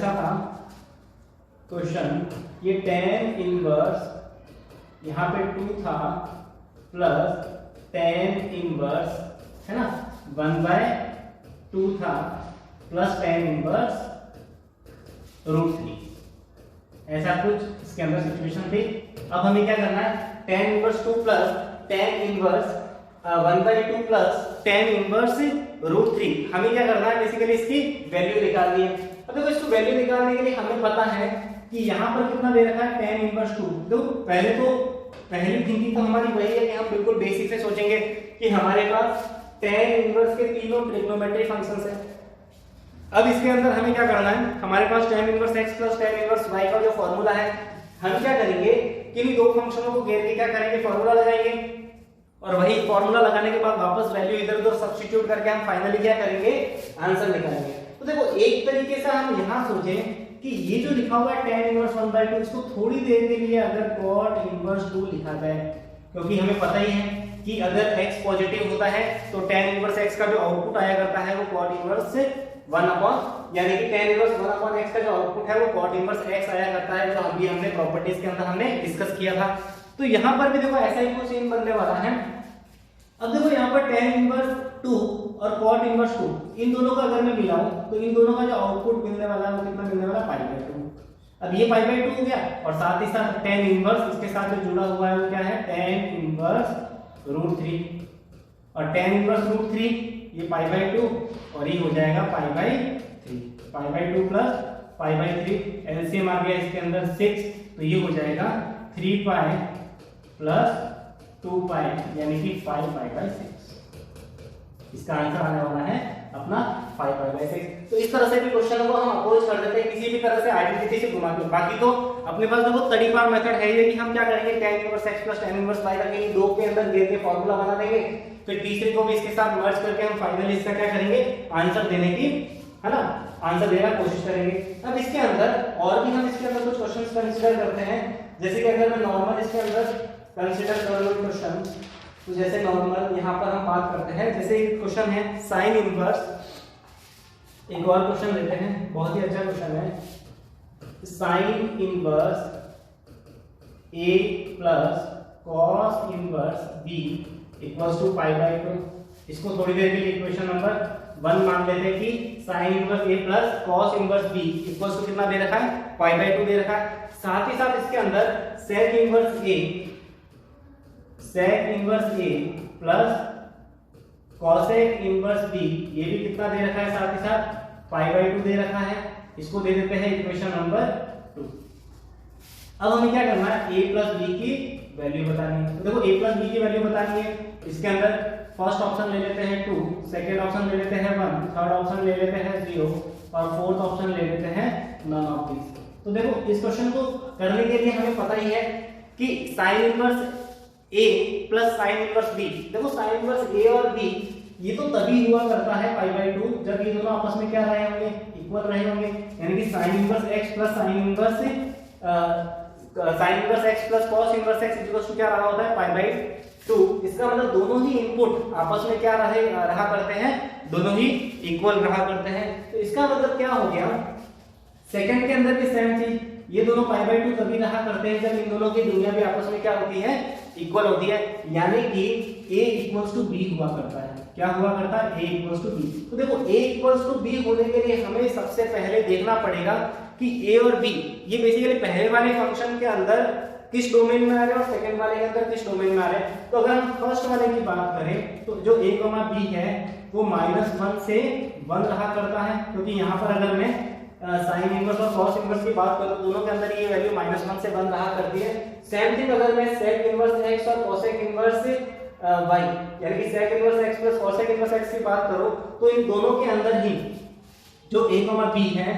ऐसा था क्वेश्चन, ये tan इनवर्स यहाँ पे 2 था प्लस tan इनवर्स है ना 1/2 था प्लस tan इनवर्स √3, ऐसा कुछ इसके अंदर सिचुएशन थी। अब हमें क्या करना है, tan inverse 2 plus tan inverse 1/2 plus tan inverse √3, हमें क्या करना है, बेसिकली इसकी वैल्यू निकालनी है। अब देखो इसको वैल्यू निकालने के लिए हमें पता है कि यहाँ पर कितना दे रखा है tan इनवर्स 2। देखो पहली थिंकिंग तो हमारी वही है कि हम बिल्कुल बेसिक से सोचेंगे कि हमारे पास tan इनवर्स के तीनों ट्रिग्नोमेट्रिक फंक्शंस हैं। अब इसके अंदर हमें क्या करना है, हमारे पास tan inverse x plus tan inverse y का जो फॉर्मूला है, हम क्या करेंगे कि इन दो फंक्शनों को घेर के क्या करेंगे, फॉर्मूला लगाएंगे, और वही फॉर्मूला लगाने के बाद वापस वैल्यू इधर उधर सब्स्टिट्यूट करके हम फाइनली क्या करेंगे, आंसर निकालेंगे। तो देखो एक तरीके से हम यहाँ सोचें कि ये जो लिखा हुआ है tan इनवर्स 1/2, इसको थोड़ी देर के लिए अगर cot इनवर्स 2 लिखा जाए, क्योंकि हमें पता ही है कि अगर x पॉजिटिव होता है तो tan इनवर्स x का जो आउटपुट आया करता है वो cot इनवर्स 1 यानी कि tan इनवर्स 1/x का जो आउटपुट है वो cot इनवर्स x आया करता है, जो अभी हमने प्रॉपर्टीज के अंदर हमने डिस्कस किया था। तो यहाँ पर भी देखो ऐसा ही कुछ सीन बनने वाला है। अब देखो यहाँ पर tan इनवर्स 2 और cot इनवर्स 2, इन दोनों का अगर मैं मिलाऊं तो इन दोनों का जो आउटपुट मिलने वाला है वो कितना मिलने वाला है, π/2। अब ये π/2 हो गया, और साथ ही साथ tan इनवर्स इसके साथ जो जुड़ा हुआ है वो क्या है, tan इनवर्स √3, और tan इनवर्स √3 ये π/2 और ये हो जाएगा π/3, π/2 प्लस π/3, एलसीएम आ गया इसके अंदर 6, तो ये हो जाएगा 3π प्लस 2π यानी कि 5π/6। इसका आंसर आने वाला है अपना 5π/6। तो इस तरह से भी क्वेश्चन को हम अप्रोच कर देते हैं, किसी भी तरह से आइडेंटिटी से घुमा के। बाकी तो अपने पास देखो तड़ीपार मेथड है ये कि हम क्या करेंगे, tan inverse x plus tan inverse y करके इन दो के अंदर घेर के फॉर्मूला बना देंगे, फिर तीसरे को भी इसके साथ मर्ज करके हम फाइनली इसका क्या करेंगे, आंसर देने की, है ना, आंसर देने की कोशिश करेंगे। अब इसके अंदर और भी हम इसके अंदर कुछ क्वेश्चंस कंसीडर करते हैं, जैसे कि अगर मैं नॉर्मल इसके अंदर कंसीडर करूं क्वेश्चन, तो जैसे नॉर्मल यहाँ पर हम बात करते हैं, जैसे एक क्वेश्चन है साइन इनवर्स, एक और क्वेश्चन लेते हैं, बहुत ही अच्छा क्वेश्चन है, sine inverse a plus cos inverse b equals to π/2। इसको थोड़ी देर के लिए इक्वेशन नंबर 1 मान लेते हैं कि sine inverse a plus cos inverse b equals to कितना दे रखा है, π/2 दे रखा है। साथ ही साथ इसके अंदर sec inverse a plus cosec inverse b, ये भी कितना दे रखा है, साथ ही साथ π/2 दे रखा है। इसको दे देते हैं इक्वेशन नंबर 2। अब हमें क्या करना है, a प्लस b की वैल्यू बतानी है। तो देखो a प्लस b की वैल्यू बतानी है, इसके अंदर फर्स्ट ऑप्शन ले लेते हैं 2, सेकंड ऑप्शन ले लेते हैं 1, थर्ड ऑप्शन ले लेते हैं 0 और फोर्थ ऑप्शन ले लेते हैं नन ऑफ दिस। तो देखो इस क्वेश्चन को करने के लिए हमें पता ही है कि sine inverse a plus sine inverse b, देखो साइन इनवर्स a और b ये तो तभी हुआ करता है π/2 जब ये दोनों आपस में क्या रहे होंगे, इक्वल रहे होंगे, यानी कि sine inverse x plus sine inverse x plus cos inverse x equal to क्या रहा होता है, π/2। इसका मतलब दोनों ही इनपुट आपस में क्या रहा करते हैं, दोनों ही इक्वल रहा करते हैं। तो इसका मतलब क्या हो गया, सेकंड के अंदर भी सेम चीज, ये दोनों π/2 तभी रहा करते हैं जब इन दोनों की दुनिया भी आपस में क्या होती है, इक्वल होती है, यानी कि a इक्वल्स टू b हुआ करता है। क्या हुआ करता है, a इक्वल्स टू b। तो देखो a इक्वल्स टू b होने के लिए हमें सबसे पहले देखना पड़ेगा कि a और b ये बेसिकली पहले वाले फंक्शन के अंदर किस डोमेन में आ रहे हैं और सेकंड वाले के अंदर किस डोमेन में आ रहे हैं। तो अगर हम फर्स्ट वाले की बात करें तो जो a, b है वो -1 से 1 रहा करता है, क्योंकि यहाँ पर अगर मैं साइन इनवर्स और कॉस इनवर्स की बात करूं, दोनों के अंदर ये वैल्यू -1 से 1 रहा करती है। सेम थिंग अगर मैं सेक इनवर्स x और कोसेक इनवर्स y यानी कि sec inverse x plus cosec inverse x की बात करो, तो इन दोनों के अंदर ही जो a, b है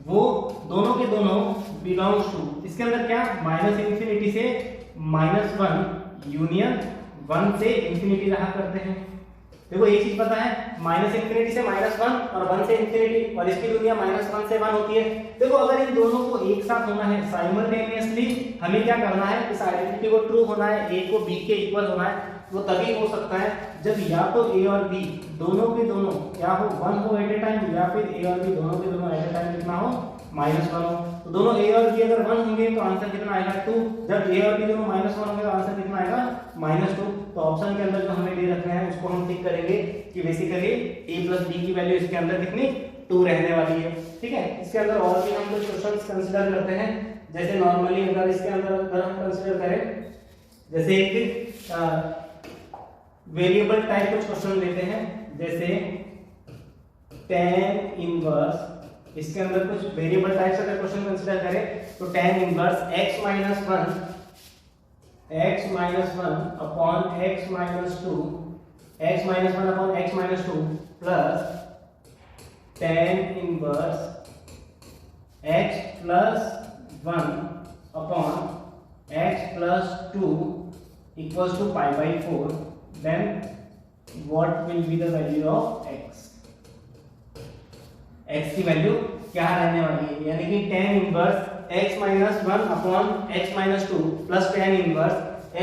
वो दोनों के दोनों बिलोंग्स टू, इसके अंदर क्या, -∞ से -1 यूनियन 1 से इंफिनिटी रहा करते हैं। देखो एक चीज पता है, -∞ से -1 और 1 से इंफिनिटी, और इसकी दुनिया -1 से 1 होती है। देखो अगर इन दोनों को एक साथ होना है साइमल्टेनियसली, हमें क्या करना है, इस आइडेंटिटी को ट्रू होना है, a को b के इक्वल होना है। वो तभी हो सकता है जब या तो a और b दोनों के दोनों क्या हो, 1 हो एट ए टाइम, या फिर a और b दोनों के दोनों एट ए टाइम कितना हो, -1 हो, तो दोनों ए और बी अगर 1 होंगे तो आंसर कितना आएगा 2। जब ए और बी दोनों -1 होंगे तो आंसर कितना आएगा -2। तो ऑप्शन के अंदर जो हमें दे रखना है उसको हम टिक करेंगे कि बेसिकली a प्लस b की वैल्यू इसके अंदर कितनी 2 रहने वाली है। ठीक है, इसके अंदर और भी हम कुछ क्वेश्चंस कंसीडर करते हैं। जैसे नॉर्मली अगर इसके अंदर अगर हम कंसीडर करें, जैसे एक वेरिएबल टाइप कुछ क्वेश्चन लेते हैं, जैसे tan इनवर्स, इसके अंदर कुछ वेरिएबल टाइप से अगर क्वेश्चन कंसीडर करें तो tan inverse x minus 1 upon x minus 2 upon x minus 2 plus tan inverse x plus 1 upon x plus 2 equals to pi by 4, then what will be the value of x? x की value क्या रहने वाली है, यानी कि tan inverse x minus 1 upon x minus 2 plus tan inverse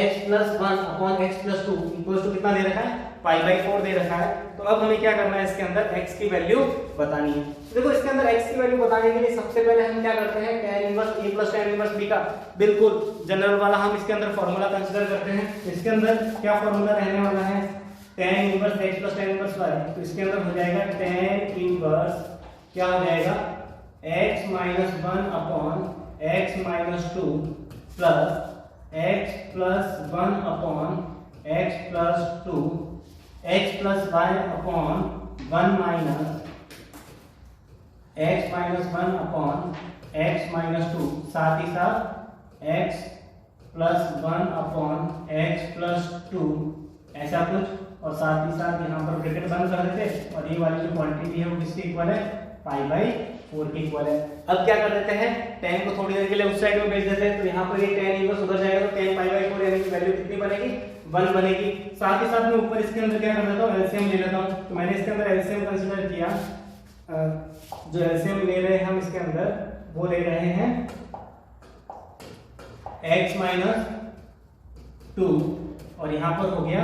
x plus 1 upon x plus 2 equals to कितना दे रखा है, पाई बाई 4 दे रखा है। तो अब हमें क्या करना है, इसके अंदर x की वैल्यू बतानी है। देखो इसके अंदर x की वैल्यू बताने के लिए सबसे पहले हम क्या करते हैं, tan inverse a plus tan inverse b का बिल्कुल जनरल वाला हम इसके अंदर फॉर्मूला कंसीडर करते हैं। इसके अंदर क्या फॉर्मूला रहने वाला है, tan inverse x plus tan inverse y, तो इसके अंदर हो जाएगा tan इनवर्स क्या हो जाएगा x minus 1 upon x minus 2 plus x plus 1 upon x plus 2 x plus y upon 1 minus x minus 1 upon x minus 2, साथ ही साथ x plus 1 upon x plus 2 ऐसा कुछ, और साथ ही साथ यहाँ पर ब्रैकेट बंद कर देते और ये वाली जो क्वांटिटी है वो किसके इक्वल है, पाई बाई 4 के इक्वल है। अब क्या कर देते हैं, tan को थोड़ी देर के लिए उस साइड में भेज देते हैं, तो यहाँ पर ये tan इनवर्स उधर जाएगा तो tan पाई बाई 4 यानी कि वैल्यू कितनी बनेगी, 1 बनेगी। साथ ही साथ में ऊपर इसके अंदर क्या कर देता हूँ, एलसीएम ले लेता हूँ। तो मैंने इसके अंदर एलसीएम कंसीडर किया, जो एलसीएम ले रहे हैं हम इसके अंदर वो ले रहे हैं x माइनस 2 और यहाँ पर हो गया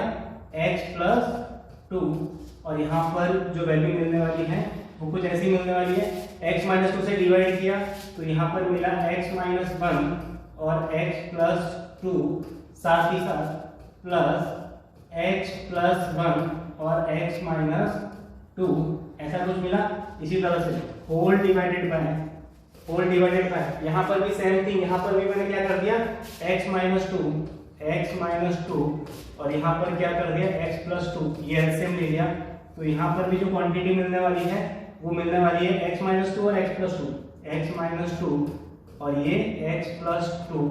x प्लस 2, और यहाँ पर जो वैल्यू मिलने वाली है वो कुछ ऐसी मिलने वाली है, x माइनस 2 से डिवाइड किया तो यहाँ पर मिला x माइनस 1 और x प्लस 2, साथ ही साथ प्लस x प्लस 1 और x माइनस 2 ऐसा कुछ मिला। इसी तरह से होल डिवाइडेड बाय यहाँ पर भी सेम थिंग, यहाँ पर भी मैंने क्या कर दिया x माइनस 2 और यहाँ पर क्या कर दिया x प्लस 2, ये एलसीएम ले लिया। तो यहाँ पर भी जो क्वांटिटी मिलने वाली है वो मिलने वाली है x माइनस 2 और x प्लस 2, x माइनस 2 और ये x प्लस 2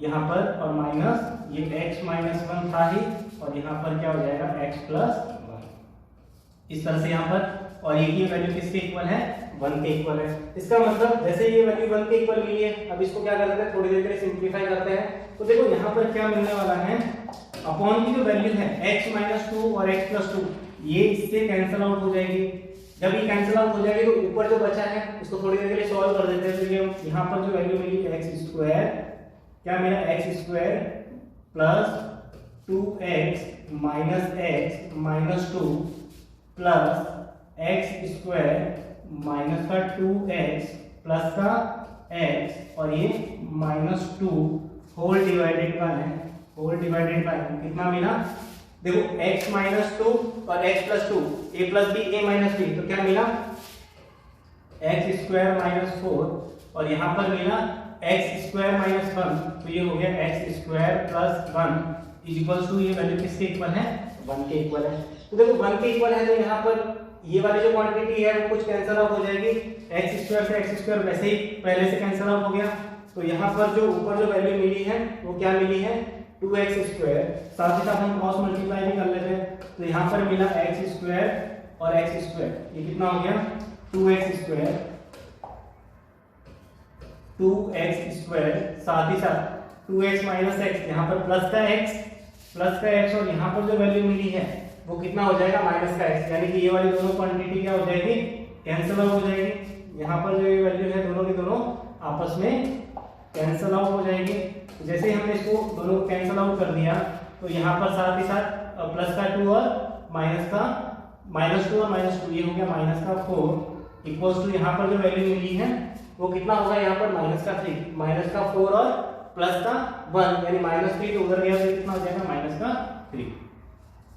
यहाँ पर, और माइनस ये x माइनस 1 था ही, और यहाँ पर क्या हो जाएगा x प्लस 1 इस तरह से यहाँ पर, और ये वैल्यू किसके इक्वल है, 1 के इक्वल है। इसका मतलब जैसे ये वैल्यू 1 के इक्वल मिली है, अब इसको क्या करते हैं, थोड़ी देर के लिए सिंपलीफाई करते हैं। तो देखो यहाँ पर क्या मिलने वाला है, अपॉन की जो वैल्यू है x माइनस 2 और x प्लस 2 ये इससे कैंसिल आउट हो जाएगी। जब ये कैंसिल आउट हो जाएगी तो ऊपर जो बचा है उसको थोड़ी देर के लिए सॉल्व कर देते हैं। तो ये यहाँ पर जो वैल्यू मिली x स्क्वायर, क्या मिला x square plus 2x minus 2 plus x square minus का 2x प्लस का x और ये माइनस 2 होल डिवाइडेड बाय कितना मिला, देखो x माइनस 2 और x plus 2, a plus b a minus b, तो क्या मिला x स्क्वायर माइनस 4 और यहाँ पर मिला x स्क्वायर माइनस 1, तो ये हो गया x square plus 1 is equal to, ये वैल्यू किसके इक्वल है, 1 के इक्वल है। तो देखो 1 के इक्वल है तो यहाँ पर ये वाली जो क्वांटिटी है वो कुछ कैंसिल आउट हो जाएगी, x स्क्वायर से x स्क्वायर वैसे ही पहले से कैंसिल आउट हो गया। तो यहाँ पर जो ऊपर जो वैल्यू मिली है वो क्या मिली है, 2x स्क्वायर, साथ ही साथ हम क्रॉस मल्टीप्लाई भी कर लेते हैं। तो यहाँ पर मिला x स्क्वायर और x स्क्वायर, ये कितना हो गया 2x स्क्वायर, साथ ही साथ 2x माइनस x, यहाँ पर प्लस का x और यहाँ पर जो वैल्यू मिली है वो कितना हो जाएगा, माइनस का x, यानी कि ये वाली दोनों क्वांटिटी क्या हो जाएगी, कैंसिल आउट हो जाएगी। यहाँ पर जो ये वैल्यू है दोनों की दोनों आपस में कैंसिल आउट हो जाएगी। जैसे ही हमने इसको दोनों कैंसिल आउट कर दिया तो यहाँ पर साथ ही साथ प्लस का 2 और माइनस 2 ये हो गया माइनस का 4 इक्वल्स टू यहाँ पर जो वैल्यू मिली है वो कितना होगा यहाँ पर माइनस का 3, माइनस का 4 और प्लस का 1, यानी -3 तो उधर गया तो कितना हो जाएगा माइनस का 3।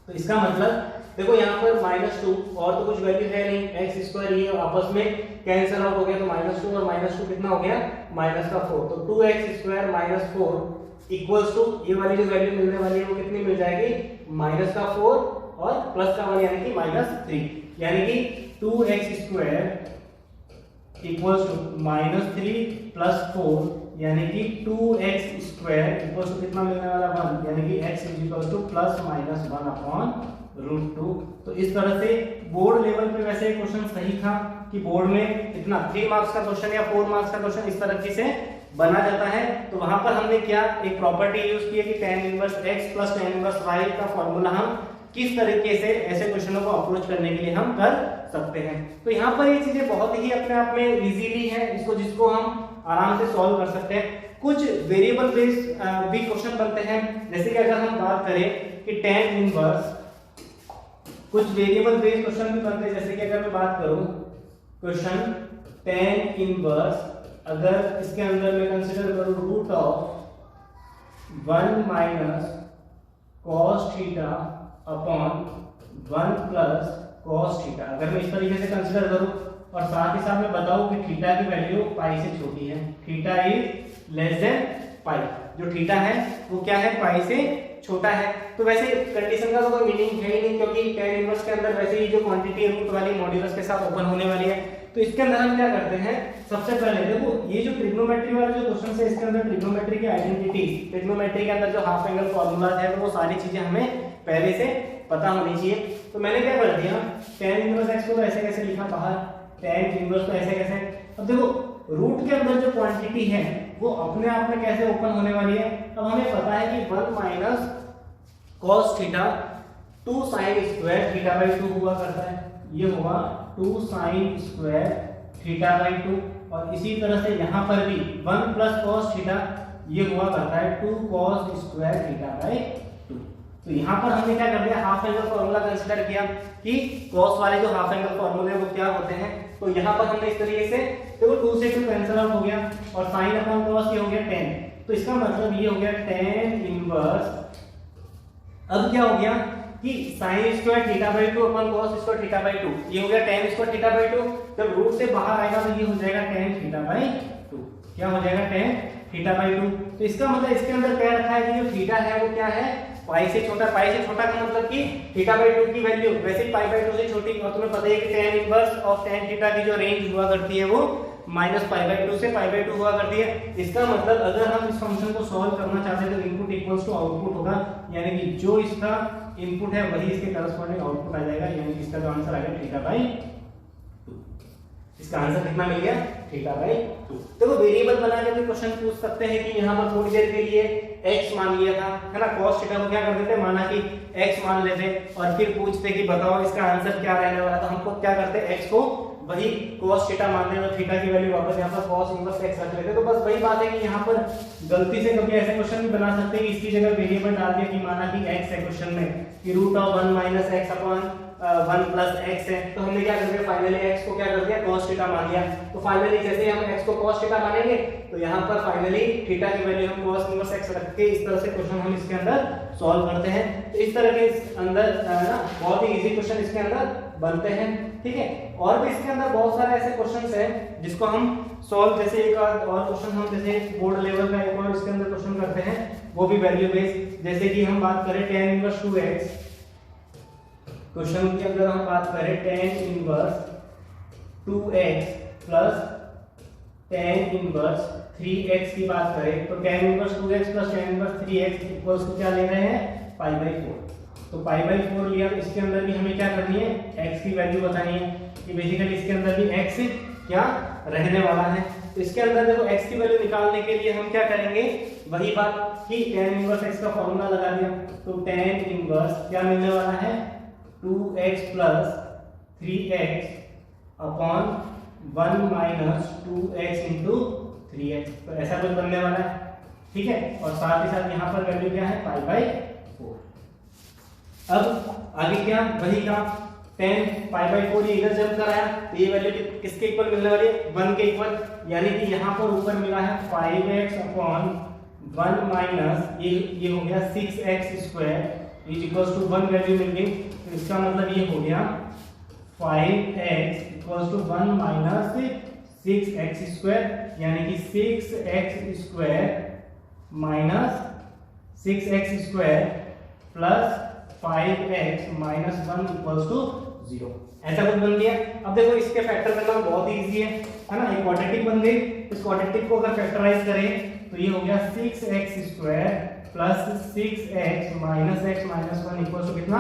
तो इसका मतलब देखो यहाँ पर -2 और तो कुछ वैल्यू है नहीं, एक्स स्क्वायर ये आपस में कैंसिल आउट हो गया, तो -2 और -2 कितना हो गया माइनस का 4, तो 2x square minus 4 equals to ये वाली जो वैल्यू मिलने वाली है वो कितनी मिल जाएगी माइनस का 4 और प्लस का 1 यानी कि -3, यानी कि 2x square equals to -3 plus 4 यानी कि 2x स्क्वायर इक्वल्स टू कितना मिलने वाला 1, यानी कि x इक्वल्स टू +-1/√2। तो इस तरह से बोर्ड लेवल पे वैसे क्वेश्चन सही था कि बोर्ड में इतना 3 मार्क्स का क्वेश्चन या 4 मार्क्स का क्वेश्चन इस तरह से बना जाता है। तो वहां पर हमने क्या एक प्रॉपर्टी यूज की है कि tan inverse x plus tan inverse y का फॉर्मूला हम किस तरीके से ऐसे क्वेश्चनों को अप्रोच करने के लिए हम कर सकते हैं। तो यहाँ पर ये चीजें बहुत ही अपने आप में इजीली है, इसको जिसको हम आराम से सॉल्व कर सकते हैं। कुछ वेरिएबल बेस्ड भी क्वेश्चन बनते हैं, जैसे कि अगर हम बात करें कि tan इनवर्स, कुछ वेरिएबल बेस्ड क्वेश्चन भी बनते हैं, जैसे कि अगर मैं बात करूं क्वेश्चन tan इनवर्स, अगर इसके अंदर मैं कंसीडर करूं root of 1 minus cos theta upon 1 plus cos theta, अगर मैं इस तरीके से कंसीडर करूं और साथ ही साथ मैं बताऊं कि थीटा की वैल्यू पाई से छोटी है, theta is less than pi, जो थीटा है वो क्या है पाई से छोटा है। तो वैसे कंडीशन का तो कोई मीनिंग है ही नहीं, क्योंकि tan इनवर्स के अंदर वैसे ही जो क्वांटिटी है रूट वाली मॉड्यूलस के साथ ओपन होने वाली है। तो इसके अंदर हम क्या करते हैं, सबसे पहले देखो ये जो ट्रिग्नोमेट्री वाला जो क्वेश्चन है इसके अंदर ट्रिग्नोमेट्री की आइडेंटिटी, ट्रिग्नोमेट्री के अंदर जो हाफ एंगल फार्मूलाज है तो वो सारी चीजें हमें पहले से पता होनी चाहिए। तो मैंने क्या कर दिया, tan इनवर्स x को तो ऐसे कैसे लिखा बाहर, tan इनवर्स को ऐसे कैसे। अब देखो रूट के अंदर जो क्वांटिटी है वो अपने आप में कैसे ओपन होने वाली है। अब हमें पता है कि 1 minus cos theta 2 sin square theta by 2 हुआ करता है, ये हुआ 2 sin स्क्वायर थीटा बाई 2, और इसी तरह से यहाँ पर भी 1 प्लस cos थीटा ये हुआ करता है 2 cos स्क्वायर थीटा बाई 2। तो यहाँ पर हमने क्या कर दिया, हाफ एंगल फॉर्मूला कंसीडर किया कि cos वाले जो हाफ एंगल फॉर्मूले वो क्या होते हैं। तो यहाँ पर हमने इस तरीके से देखो 2 से 2 कैंसिल आउट हो गया और sin अपॉन cos ये हो गया tan, तो इसका मतलब ये हो गया tan इनवर्स। अब क्या हो गया कि sin square theta by 2 upon cos square theta by 2, ये हो गया tan स्क्वायर थीटा बाई 2। जब रूट से बाहर आएगा तो ये हो जाएगा tan थीटा बाई 2, क्या हो जाएगा tan थीटा बाई 2। तो इसका मतलब इसके अंदर क्या रखा है कि जो थीटा है वो क्या है पाई से छोटा, पाई से छोटा का मतलब कि थीटा बाई 2 की वैल्यू वैसे ही पाई बाई 2 से छोटी, और तुम्हें पता है कि tan inverse of tan theta की जो रेंज हुआ करती है वो माइनस पाई बाई 2 से पाई बाई 2 हुआ करती है। इसका मतलब अगर हम इस फंक्शन को सॉल्व करना चाहते हैं तो इनपुट इक्वल्स टू आउटपुट होगा, यानी कि जो इसका इनपुट है वही इसके करस्पॉन्डिंग आउटपुट आ जाएगा, यानी कि इसका जो आंसर आ गया थीटा बाई 2। इसका आंसर कितना मिल गया थीटा बाई 2। देखो वेरिएबल बना के भी क्वेश्चन पूछ सकते हैं कि यहाँ पर थोड़ी देर के लिए x मान लिया था, है ना, cos थीटा को क्या कर देते, माना कि x मान लेते और फिर पूछते कि बताओ इसका आंसर क्या रहने वाला था। हमको क्या करते x को वही cos थीटा मान लेते और थीटा की वैल्यू वापस यहाँ पर cos इनवर्स x रख लेते। तो बस वही बात है कि यहाँ पर गलती से कभी ऐसे क्वेश्चन भी बना सकते हैं कि इसकी जगह वेरिएबल डाल दिया कि माना कि x है क्वेश्चन में कि root of 1 minus x upon 1 plus x है, तो हमने क्या कर दिया फाइनली x को क्या कर दिया cos थीटा मान लिया। तो फाइनली जैसे हम x को cos थीटा मानेंगे तो यहाँ पर फाइनली थीटा की वैल्यू हम cos इनवर्स x रख के इस तरह से क्वेश्चन हम इसके अंदर सॉल्व करते हैं। तो इस तरह के अंदर ना बहुत ही इजी क्वेश्चन इसके अंदर बनते हैं, ठीक है। और भी इसके अंदर बहुत सारे ऐसे क्वेश्चंस हैं जिसको हम सॉल्व, जैसे एक और क्वेश्चन हम जैसे बोर्ड लेवल का एक और इसके अंदर क्वेश्चन करते हैं वो भी वैल्यू बेस्ड। जैसे कि हम बात करें tan इनवर्स 2x, क्वेश्चन की अगर हम बात करें tan inverse 2x plus tan inverse 3x की बात करें तो tan inverse 2x plus tan inverse 3x equals को क्या ले रहे हैं पाई बाई 4। तो पाई बाई 4 लिया तो इसके अंदर भी हमें क्या करनी है x की वैल्यू बतानी है कि बेसिकली इसके अंदर भी x क्या रहने वाला है। तो इसके अंदर देखो x की वैल्यू निकालने के लिए हम क्या करेंगे, वही बात कि tan इनवर्स x का फॉर्मूला लगा दिया। तो tan इनवर्स क्या मिलने वाला है 2x plus 3x upon 1 minus 2x into 3x, तो ऐसा कुछ बनने वाला है, ठीक है। और साथ ही साथ यहाँ पर वैल्यू क्या है पाई बाई 4। अब आगे क्या वही काम 10π/4 ये इधर जंप कराया तो ये वैल्यू किसके इक्वल मिलने वाली है 1 के इक्वल, यानी कि यहाँ पर ऊपर मिला है 5x/1 माइनस ये हो गया 6x² is equals to 1 value मिल गई। तो इसका मतलब ये हो गया 5x equals to 1 minus 6x², यानी कि 6x² minus 6x² plus 5x minus 1 equals to 0, ऐसा कुछ बन गया। अब देखो इसके फैक्टर करना बहुत इजी है ना, एक क्वाड्रेटिक बन गई। इस क्वाड्रेटिक को अगर फैक्टराइज करें तो ये हो गया 6x² plus 6x minus x minus 1 equals to कितना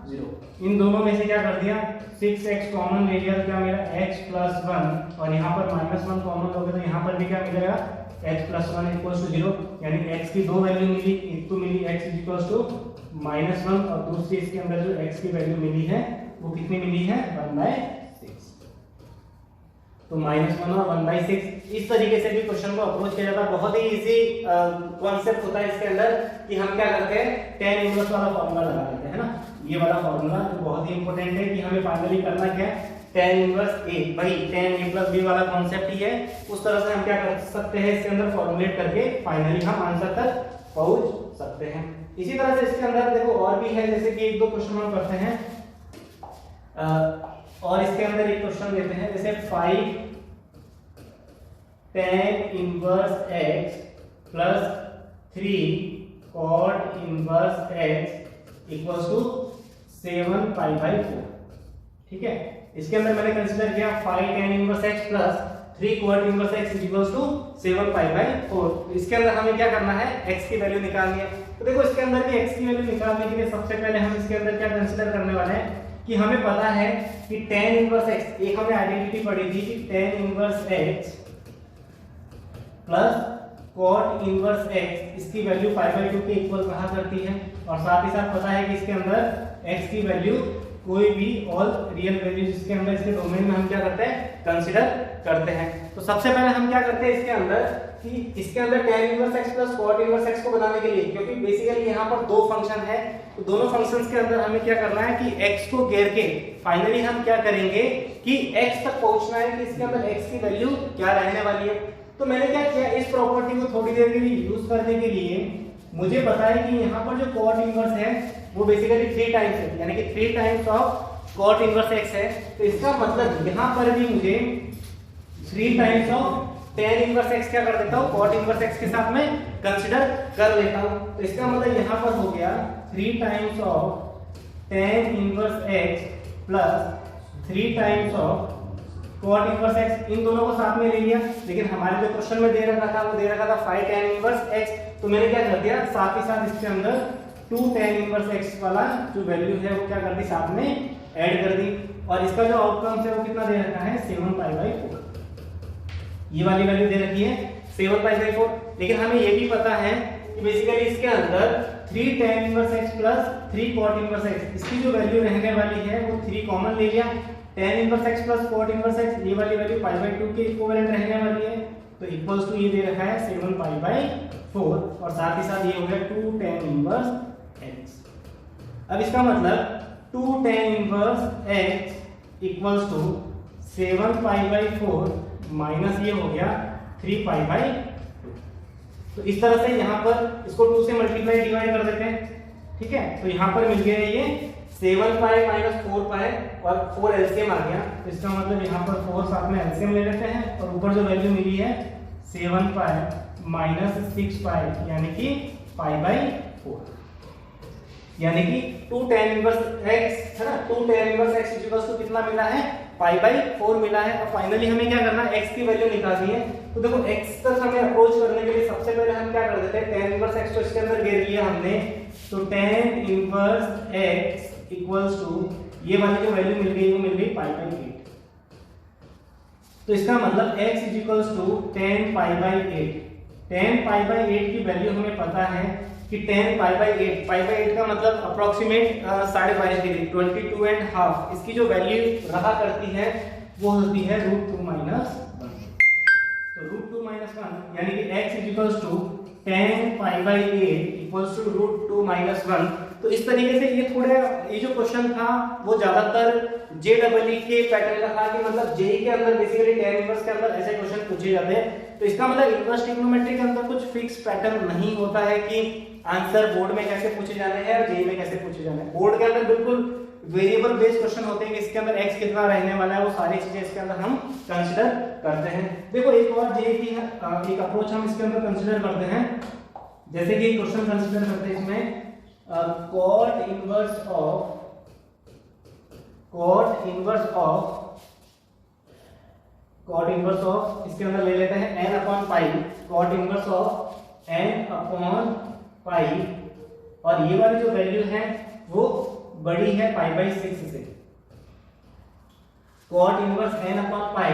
0। इन दोनों में से क्या कर दिया 6x कॉमन ले लिया तो क्या मिला x प्लस 1, और यहाँ पर माइनस 1 कॉमन हो गया तो यहाँ पर भी क्या मिलेगा x प्लस 1 इक्वल्स टू 0, यानी x की दो वैल्यू मिली, एक तो मिली x इक्वल्स टू -1 और दूसरी इसके अंदर जो x की वैल्यू मिली है वो कितनी मिली है 1/6। तो -1 और 1/6 इस तरीके से भी क्वेश्चन को अप्रोच किया जाता है। बहुत ही इजी कॉन्सेप्ट होता है इसके अंदर कि हम क्या करते हैं tan इनवर्स वाला फार्मूला लगा देते हैं ना, ये वाला फार्मूला जो बहुत ही इंपॉर्टेंट है कि हमें फाइनली करना क्या है tan इनवर्स a, भाई tan a प्लस b वाला कॉन्सेप्ट ही है, उस तरह से हम क्या कर सकते हैं इसके अंदर फॉर्मुलेट करके फाइनली हम आंसर तक पहुंच सकते हैं। इसी तरह से इसके अंदर देखो और भी है, जैसे कि एक दो क्वेश्चन हम करते हैं और इसके अंदर एक क्वेश्चन लेते हैं, जैसे 5 tan inverse x plus 3 cot inverse x equals to 7π/4। ठीक है, इसके अंदर मैंने कंसीडर किया 5 tan inverse x plus 3 cot inverse x equals to 7π/4। इसके अंदर हमें क्या करना है x की वैल्यू निकालनी है। तो देखो इसके अंदर भी x की वैल्यू निकालने के लिए सबसे पहले हम इसके अंदर क्या कंसीडर करने वाले हैं कि हमें पता है कि tan इनवर्स x, एक हमें आइडेंटिटी पढ़ी थी कि tan inverse x plus cot inverse x इसकी वैल्यू π/2 के इक्वल कहा करती है, और साथ ही साथ पता है कि इसके अंदर x की वैल्यू कोई भी ऑल रियल वैल्यूज इसके अंदर इसके डोमेन में हम क्या करते हैं कंसीडर करते हैं। तो सबसे पहले हम क्या करते हैं इसके अंदर कि इसके अंदर tan inverse x plus cot inverse x को बनाने के लिए, क्योंकि बेसिकली यहाँ पर दो फंक्शन है, तो दोनों फंक्शंस के अंदर हमें क्या करना है कि x को घेर के फाइनली हम क्या करेंगे कि x तक पहुंचना है कि इसके अंदर x की वैल्यू क्या रहने वाली है। तो मैंने क्या किया इस प्रॉपर्टी को थोड़ी देर के लिए यूज करने के लिए मुझे पता है कि यहाँ पर जो cot इनवर्स है वो बेसिकली 3 टाइम्स है, यानी कि 3 times of cot inverse x है। तो इसका मतलब यहाँ पर भी मुझे 3 times of tan inverse x क्या कर देता हूँ cot इनवर्स x के साथ में कंसीडर कर लेता हूँ। तो इसका मतलब यहाँ पर हो गया 3 times of tan inverse x plus 3 times of cot inverse x, इन दोनों को साथ में ले लिया। लेकिन हमारे जो क्वेश्चन में दे रखा था वो दे रखा था 5 tan इनवर्स x, तो मैंने क्या कर दिया साथ ही साथ इसके अंदर 2 tan इनवर्स x वाला जो वैल्यू है वो क्या कर दी साथ में ऐड कर दी, और इसका जो आउटकम है वो कितना दे रखा है 7π/4, ये वाली वैल्यू दे रखी है 7π/4। लेकिन हमें ये भी पता है कि बेसिकली इसके अंदर 3 tan inverse x plus 3 cot inverse x इसकी जो वैल्यू रहने वाली है वो 3 कॉमन ले लिया, tan inverse x plus cot inverse x ये वाली वैल्यू π/2 के इक्विवेलेंट रहने वाली है, तो इक्वल्स टू ये दे रखा है 7π/4, और साथ ही साथ ये हो गया 2 tan इनवर्स x। अब इसका मतलब 2 tan inverse x equals to 7π/4 minus ये हो गया 3π/2। तो इस तरह से यहाँ पर इसको 2 से मल्टीप्लाई डिवाइड कर देते हैं। ठीक है, तो यहाँ पर मिल गया ये 7π माइनस 4π और 4 एलसीएम आ गया, तो इसका मतलब यहाँ पर 4 साथ में एलसीएम ले लेते हैं, और ऊपर जो वैल्यू मिली है 7π माइनस 6π यानी कि π/4, यानी कि 2 tan इनवर्स x है ना, 2 tan inverse x equals to कितना मिला है π/4 मिला है। और फाइनली हमें क्या करना है x की वैल्यू निकालनी है। तो देखो x तक हमें अप्रोच करने के लिए सबसे पहले हम क्या कर देते हैं tan इनवर्स x को इसके अंदर घेर लिया हमने, तो tan inverse x equals to ये वाली जो वैल्यू मिल गई वो मिल गई π/8। तो इसका मतलब x equals to tan π/8, tan π/8 की वैल्यू हमें पता है कि tan π/8 का मतलब अप्रोक्सीमेट 22.5 डिग्री 22.5, इसकी जो वैल्यू रहा करती है वो होती है √2 - 1। तो √2 - 1 यानी कि x equals to tan π/8 equals to √2 - 1, तो इस तरीके से ये थोड़े, ये जो क्वेश्चन था वो ज्यादातर JEE के पैटर्न का था, कि मतलब जेई के अंदर बेसिकली tan इनवर्स के अंदर ऐसे क्वेश्चन पूछे जाते हैं। तो इसका मतलब इनवर्स ट्रिग्नोमेट्री के अंदर कुछ फिक्स पैटर्न नहीं होता है कि आंसर बोर्ड में कैसे पूछे जाने हैं और जेई में कैसे पूछे जाने हैं। बोर्ड के अंदर बिल्कुल वेरिएबल बेस्ड क्वेश्चन होते हैं कि इसके अंदर x कितना रहने वाला है, वो सारी चीजें इसके अंदर हम कंसीडर करते हैं। देखो एक और जेई की एक अप्रोच हम इसके अंदर कंसीडर करते हैं, जैसे कि क्वेश्चन कंसीडर करते हैं इसमें cot इनवर्स ऑफ इसके अंदर ले लेते हैं n upon pi, cot inverse of n upon पाई, और ये वाली जो वैल्यू है वो बड़ी है पाई बाई 6 से। cot inverse n upon pi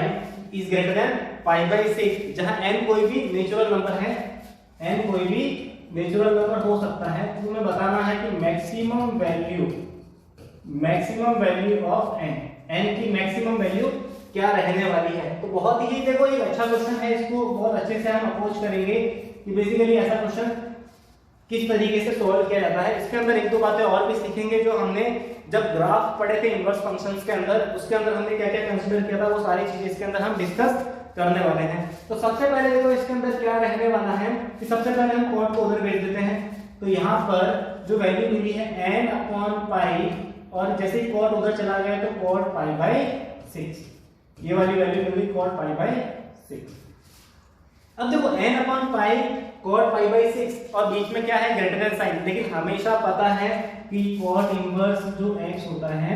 is greater than pi by 6, जहां n कोई भी नेचुरल नंबर है, n कोई भी नेचुरल नंबर हो सकता है। तो तुम्हें बताना है कि मैक्सिमम वैल्यू ऑफ n की मैक्सिमम वैल्यू क्या रहने वाली है। तो बहुत ही देखो एक अच्छा क्वेश्चन है, इसको बहुत अच्छे से हम अप्रोच करेंगे कि बेसिकली ऐसा क्वेश्चन किस तरीके से सॉल्व किया जाता है। इसके अंदर एक दो बातें और भी सीखेंगे जो हमने जब ग्राफ पढ़े थे इनवर्स फंक्शंस के अंदर, उसके अंदर हमने क्या क्या कंसीडर किया था, वो सारी चीजें इसके अंदर हम डिस्कस करने वाले हैं। तो सबसे पहले देखो इसके अंदर क्या रहने वाला है कि सबसे पहले हम cot को उधर भेज देते हैं। तो यहाँ पर जो वैल्यू मिली है n अपॉन पाई, और जैसे ही cot उधर चला गया तो cot पाई बाई 6, ये वाली वैल्यू मिली cot पाई बाई 6। अब देखो n upon pi cot pi by 6 और बीच में क्या है ग्रेटर देन साइन, लेकिन हमेशा पता है कि cot इनवर्स जो x होता है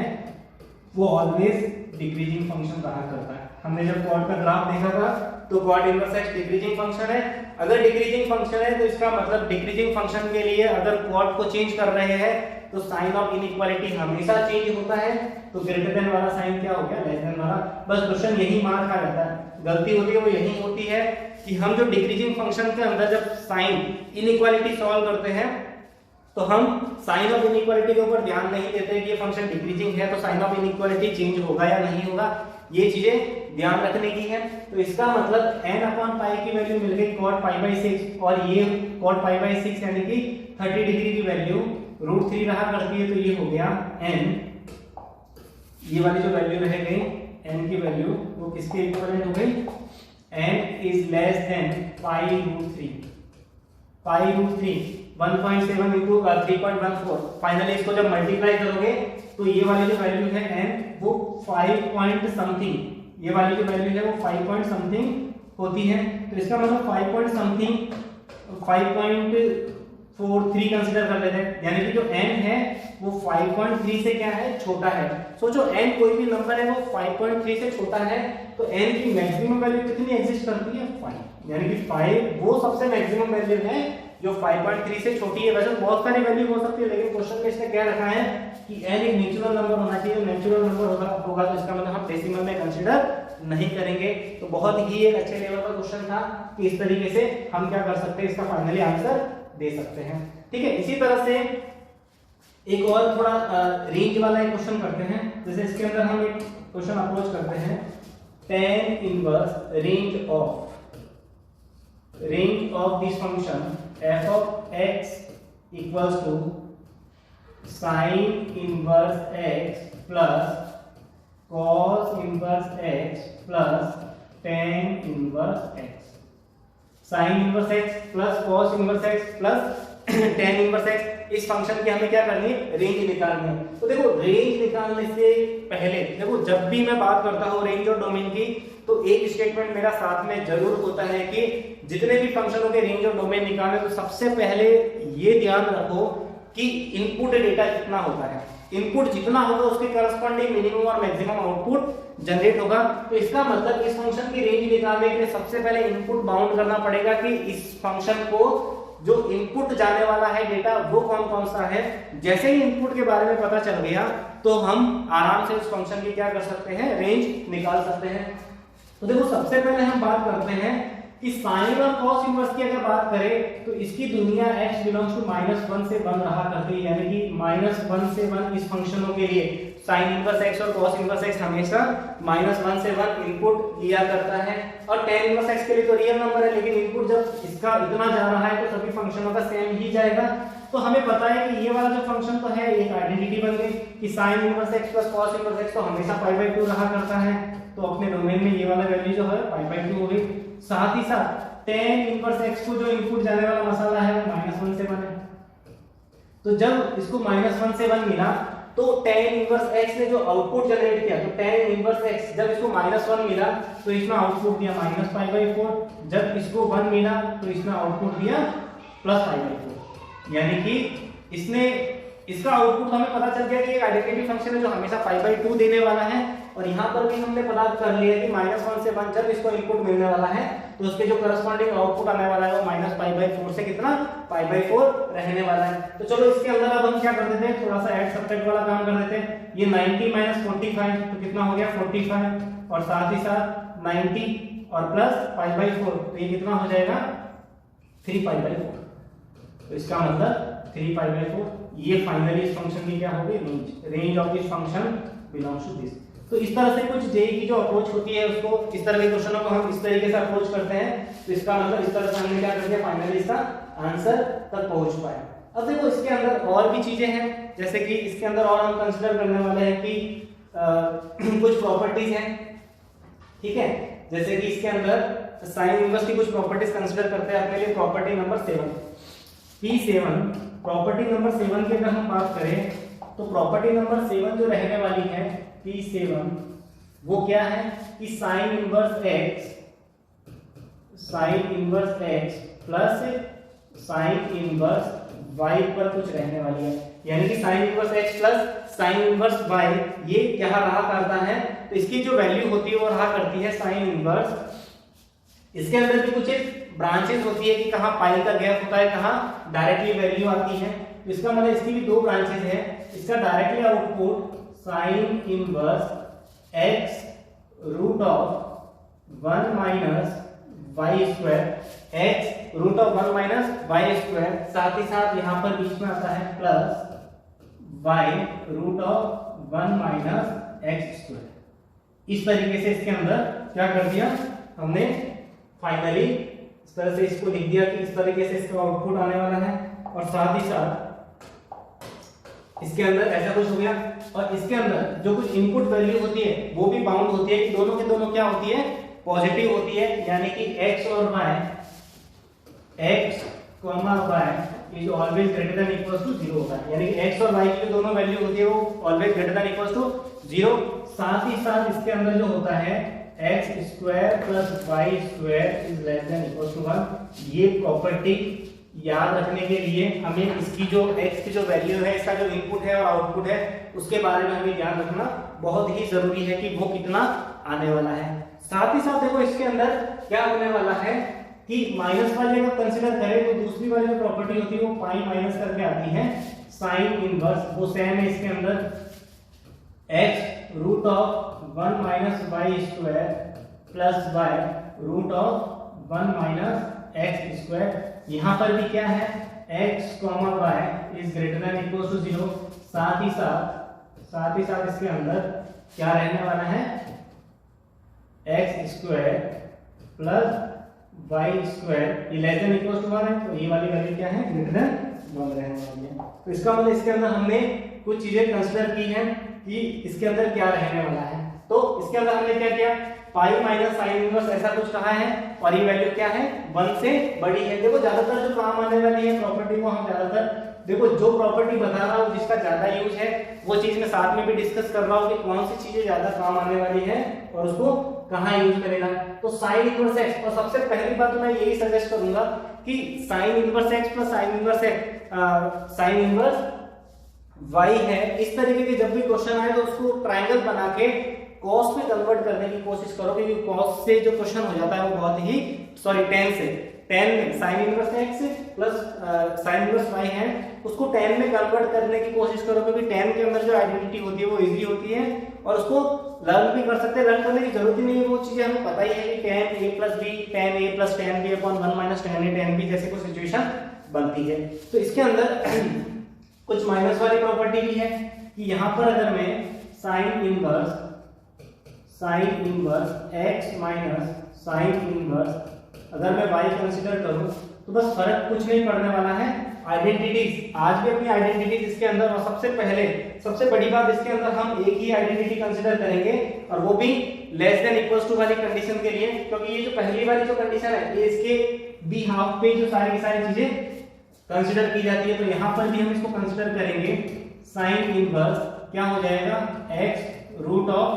वो ऑलवेज डिक्रीजिंग फंक्शन रहा करता है। हमने जब cot का ग्राफ देखा था तो cot inverse x decreasing function है। अगर डिक्रीजिंग फंक्शन है तो इसका मतलब डिक्रीजिंग फंक्शन के लिए अगर cot को चेंज कर रहे हैं तो साइन ऑफ इनइक्वालिटी हमेशा चेंज होता है। तो ग्रेटर देन वाला साइन क्या हो गया, लेस देन वाला। बस क्वेश्चन यही मार खा जाता है, गलती होती है वो यही होती है कि हम जो डिक्रीजिंग फंक्शन के अंदर जब साइन इनइक्वालिटी सॉल्व करते हैं तो हम साइन ऑफ इनइक्वालिटी के ऊपर ध्यान नहीं देते कि ये फंक्शन डिक्रीजिंग है तो साइन ऑफ इनइक्वालिटी चेंज होगा या नहीं होगा, ये चीजें ध्यान रखने की है। तो इसका मतलब n अपॉन पाई की वैल्यू मिल गई cot पाई बाई 6, और ये cot पाई बाई 6 यानी कि 30 डिग्री की वैल्यू √3 रहा करती है, तो ये हो गया n, ये वाली जो वैल्यू रह गई n की वैल्यू वो किसके इक्विवेलेंट हो गई, n is less than pi √3 1.7 into 3.14। Finally इसको जब मल्टीप्लाई करोगे तो ये वाली जो वैल्यू है n वो 5 पॉइंट समथिंग, ये वाली जो वैल्यू है वो 5 पॉइंट समथिंग होती है। तो इसका मतलब 5 पॉइंट समथिंग 5.43 कंसीडर कर लेते हैं, यानी कि जो n है वो 5.3 से क्या है, छोटा है। सोचो n कोई भी नंबर है वो 5.3 से छोटा है तो n की मैक्सिमम वैल्यू कितनी एग्जिस्ट करती है, 5, यानी कि 5 वो सबसे मैक्सिमम वैल्यू है जो 5.3 से छोटी है। वैसे बहुत सारी वैल्यू हो सकती है लेकिन क्वेश्चन में इसने क्या रखा है कि n एक नेचुरल नंबर होना चाहिए, नेचुरल नंबर होगा तो इसका मतलब हम डेसिमल में कंसीडर नहीं करेंगे। तो बहुत ही एक अच्छे लेवल का क्वेश्चन था कि इस तरीके से हम क्या कर सकते हैं, इसका फाइनली आंसर दे सकते हैं। ठीक है, इसी तरह से एक और थोड़ा रेंज वाला एक क्वेश्चन करते हैं। जैसे इसके अंदर हम एक क्वेश्चन अप्रोच करते हैं, tan inverse range of this function f of x equals to sin inverse x plus cos inverse x plus tan inverse x। sin inverse x plus cos inverse x plus tan inverse x, इस function की हमें क्या करनी है, range निकालनी है। तो देखो रेंज निकालने से पहले देखो जब भी मैं बात करता हूँ रेंज और डोमेन की तो एक स्टेटमेंट मेरा साथ में जरूर होता है कि जितने भी फंक्शनों के रेंज और डोमेन निकालने तो सबसे पहले ये ध्यान रखो कि इनपुट डेटा कितना होता है, इनपुट जितना होगा उसके करस्पॉन्डिंग मिनिमम और मैक्सिमम आउटपुट जनरेट होगा। तो इसका मतलब इस फंक्शन की रेंज निकालने के लिए सबसे पहले इनपुट बाउंड करना पड़ेगा कि इस फंक्शन को जो इनपुट जाने वाला है डेटा वो कौन कौन सा है। जैसे ही इनपुट के बारे में पता चल गया तो हम आराम से उस फंक्शन की क्या कर सकते हैं, रेंज निकाल सकते हैं। तो देखो सबसे पहले हम बात करते हैं कि साइन और कॉस इनवर्स की अगर बात करें तो इसकी दुनिया x बिलोंग्स टू -1 से 1 रहा करती है, यानी कि -1 से 1 इस फंक्शनों के लिए साइन इनवर्स x और कॉस इनवर्स x हमेशा -1 से 1 इनपुट लिया करता है। और tan इनवर्स x के लिए तो रियल नंबर है लेकिन इनपुट जब इसका इतना जा रहा है तो सभी फंक्शनों का सेम ही जाएगा। तो हमें पता है कि ये वाला जो फंक्शन तो है एक आइडेंटिटी बन गई कि sin inverse x plus cos inverse x तो हमेशा π/2 रहा करता है, तो अपने डोमेन में ये वाला वैल्यू जो है π/2 हो गई। साथ ही साथ tan इनवर्स x को जो इनपुट जाने वाला मसाला है वो -1 से 1 है, तो जब इसको -1 से 1 मिला तो tan इनवर्स x ने जो आउटपुट जनरेट किया, तो tan इनवर्स x जब इसको -1 मिला तो इसमें आउटपुट दिया -π/4, जब इसको 1 मिला तो इसमें आउटपुट दिया +π/4, यानी कि इसने इसका आउटपुट हमें पता चल गया कि एक आइडेंटिटी फंक्शन है जो हमेशा π/2 देने वाला है। और यहाँ पर भी हमने पता कर लिया कि -1 से 1 जब इसको इनपुट मिलने वाला है तो उसके जो करस्पॉन्डिंग आउटपुट आने वाला है वो -π/4 से कितना π/4 रहने वाला है। तो चलो इसके अंदर अब हम क्या कर देते हैं, थोड़ा सा ऐड सब्ट्रैक्ट वाला काम कर देते हैं। ये 90 - 45 तो कितना हो गया 45, और साथ ही साथ 90 और प्लस π/4 तो ये कितना हो जाएगा 3π/4, तो इसका मतलब 3π/4। ये फाइनली इस फंक्शन की क्या होगी range of this function belongs to this. तो इस तरह से कुछ जेई की जो अप्रोच होती है उसको इस तरह के क्वेश्चनों को हम इस तरीके से अप्रोच करते हैं, तो इसका मतलब इस तरह से हमने क्या कर दिया फाइनली इसका आंसर तक पहुंच पाए। अब देखो इसके अंदर और भी चीजें हैं, जैसे कि इसके अंदर और हम कंसीडर करने वाले हैं कि कुछ प्रॉपर्टीज हैं, ठीक है, जैसे कि इसके अंदर साइन इनवर्स की कुछ प्रॉपर्टीज कंसीडर करते हैं अपने लिए। Property number 7 P7, property number 7 की अगर हम बात करें तो प्रॉपर्टी नंबर 7 जो रहने वाली है P7 वो क्या है कि sine inverse x plus sine inverse y पर कुछ रहने वाली है, यानी कि sine inverse x plus sine inverse y ये क्या रहा करता है, तो इसकी जो वैल्यू होती है वो रहा करती है साइन इनवर्स। इसके अंदर भी कुछ ब्रांचेस होती है कि कहाँ पाई का गैप होता है, कहाँ डायरेक्टली वैल्यू आती है, तो इसका मतलब इसकी भी दो ब्रांचेस है। इसका directly output sine inverse x root of 1 minus y square, x root of 1 minus y square, साथ ही साथ यहाँ पर बीच में आता है plus y root of 1 minus x square. इस तरीके से इसके अंदर क्या कर दिया हमने फाइनली इस तरह से इसको लिख दिया कि इस तरीके से इसका आउटपुट आने वाला है, और साथ ही साथ इसके अंदर ऐसा कुछ हो गया। और इसके अंदर जो कुछ इनपुट वैल्यू होती है वो भी बाउंड होती है कि दोनों के दोनों क्या होती है पॉजिटिव होती है, यानी कि x और y x, y is always greater than equal to 0 होगा, यानी कि x और y की जो दोनों वैल्यू होती है वो always greater than equal to 0। साथ ही साथ इसके अंदर जो होता है x square plus y square is less than equal to 1। ये प्रॉपर्टी याद रखने के लिए हमें इसकी जो x की जो वैल्यू है, इसका जो इनपुट है और आउटपुट है उसके बारे में हमें ध्यान रखना बहुत ही जरूरी है कि वो कितना आने वाला है। साथ ही साथ देखो इसके अंदर क्या होने वाला है कि माइनस वाले अगर कंसीडर करें तो दूसरी वाली जो प्रॉपर्टी होती है वो पाई माइनस करके आती है साइन इनवर्स, वो सेम है इसके अंदर x root of 1 minus y square plus y root of 1 minus x square. यहाँ पर भी क्या है x y is greater than equal to 0। साथ ही साथ इसके अंदर क्या रहने वाला है x square plus y square ये लेस देन इक्वल टू 1 है, तो ये वाली वैल्यू क्या है ग्रेटर देन 1 रहने वाली है। तो इसका मतलब इसके अंदर हमने कुछ चीजें कंसीडर की हैं कि इसके अंदर क्या रहने वाला है। तो इसके अंदर हमने क्या किया पाई माइनस साइन इनवर्स ऐसा कुछ कहा है, और ये वैल्यू क्या है 1 से बड़ी है। देखो ज्यादातर जो काम आने वाली है प्रॉपर्टी को हम ज्यादातर देखो जो प्रॉपर्टी बता रहा हूँ जिसका ज्यादा यूज है वो चीज मैं साथ में भी डिस्कस कर रहा हूँ कि कौन सी चीजें ज्यादा काम आने वाली है और उसको कहाँ यूज करेगा। तो साइन इनवर्स एक्स, और सबसे पहली बात तो मैं यही सजेस्ट करूंगा कि sine inverse x plus sine inverse y है, इस तरीके के जब भी क्वेश्चन आए तो उसको ट्रायंगल बना के कॉस में कन्वर्ट करने की कोशिश करो, क्योंकि कॉस से जो क्वेश्चन हो जाता है वो बहुत ही tan में sign inverse x plus sine inverse y है उसको tan में कन्वर्ट करने की कोशिश करो, क्योंकि tan के अंदर जो आइडेंटिटी होती है वो इजी होती है और उसको लर्न भी कर सकते हैं। लर्न करने की जरूरत ही नहीं है, वो चीजें हमें पता ही है कि tan a plus b tan a plus tan b upon 1 minus tan a tan b जैसे कोई सिचुएशन बनती है। तो इसके अंदर कुछ माइनस वाली प्रॉपर्टी भी है कि यहाँ पर अगर मैं sign inverse x minus sine inverse अगर मैं y कंसीडर करूं तो बस फर्क कुछ नहीं पड़ने वाला है, आइडेंटिटीज, आज भी अपनी आइडेंटिटीज इसके अंदर, और सबसे पहले सबसे बड़ी बात इसके अंदर हम एक ही आइडेंटिटी कंसीडर करेंगे और वो भी लेस देन इक्वल्स टू वाली कंडीशन के लिए, क्योंकि ये जो पहली वाली जो कंडीशन है ये इसके बी हाफ पे जो सारी की सारी चीजें कंसीडर की जाती है, तो यहाँ पर भी हम इसको कंसीडर करेंगे। साइन इनवर्स क्या हो जाएगा, x root of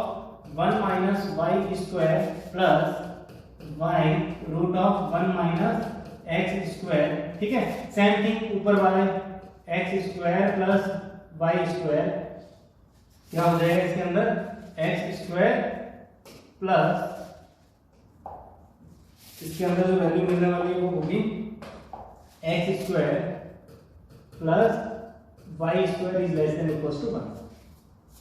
1 minus y square plus y root of 1 minus x square. ठीक है, सेम थिंग ऊपर वाले x square plus y square क्या हो जाएगा इसके अंदर, एक्स स्क्वायर प्लस इसके अंदर जो वैल्यू मिलने वाली है वो होगी x square plus y square is less than equals to 1।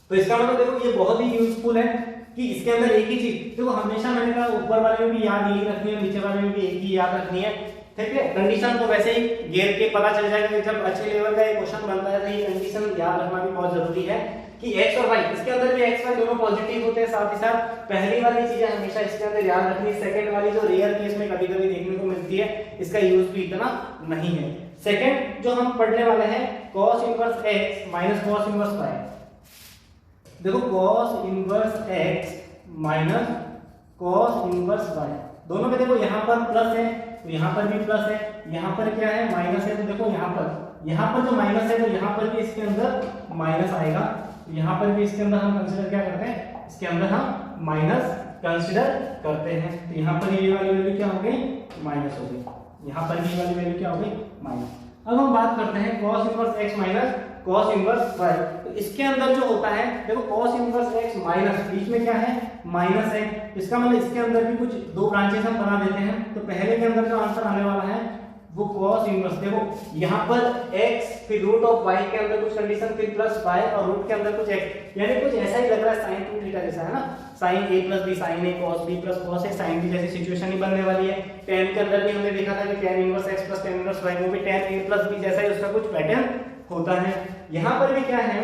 तो इसका मतलब देखो ये बहुत ही यूजफुल है कि इसके अंदर एक ही चीज, देखो हमेशा मैंने कहा ऊपर वाले में भी याद यही रखनी है, नीचे वाले में भी एक ही याद रखनी है। ठीक है, कंडीशन तो वैसे ही घेर के पता चल जाएगा कि जब अच्छे लेवल का ये क्वेश्चन बनता है तो ये कंडीशन याद रखना भी बहुत जरूरी है कि x और y, इसके अंदर भी x y दोनों पॉजिटिव होते हैं, साथ ही साथ पहली वाली चीजें हमेशा इसके अंदर याद रखनी। सेकंड वाली जो रेयर केस में कभी-कभी देखने को मिलती है, इसका यूज भी इतना नहीं है। सेकंड जो हम पढ़ने वाले हैं cos inverse x minus cos inverse y। देखो cos inverse x minus cos inverse y, दोनों में देखो यहाँ पर प्लस है तो यहाँ पर भी प्लस है, यहाँ पर क्या है माइनस है, तो देखो यहाँ पर जो माइनस है तो यहाँ पर भी इसके अंदर माइनस आएगा, तो यहाँ पर भी इसके अंदर हम कंसीडर क्या करते हैं, इसके अंदर हम माइनस कंसीडर करते हैं। तो यहाँ पर ये वाली वैल्यू क्या हो गई, माइनस हो गई, यहाँ पर ये वाली वैल्यू क्या हो गई, माइनस। अब हम बात करते हैं cos inverse x minus cos inverse y। तो इसके अंदर जो होता है देखो cos इनवर्स x माइनस बीच में क्या है, माइनस है, इसका मतलब इसके अंदर भी कुछ दो ब्रांचेस हम बना देते हैं। तो पहले के अंदर जो आंसर आने वाला है वो cos इनवर्स, देखो यहाँ पर x फिर रूट ऑफ y के अंदर कुछ कंडीशन फिर प्लस y और रूट के अंदर कुछ x, यानी कुछ ऐसा ही लग रहा है sin 2 थीटा जैसा है ना, sin a plus b sin a cos b plus cos a sin b जैसी सिचुएशन ही बनने वाली है। tan के अंदर भी हमने देखा था कि tan inverse x plus tan inverse y, वो भी tan a प्लस b जैसा ही उसका कुछ पैटर्न होता है। यहाँ पर भी क्या है,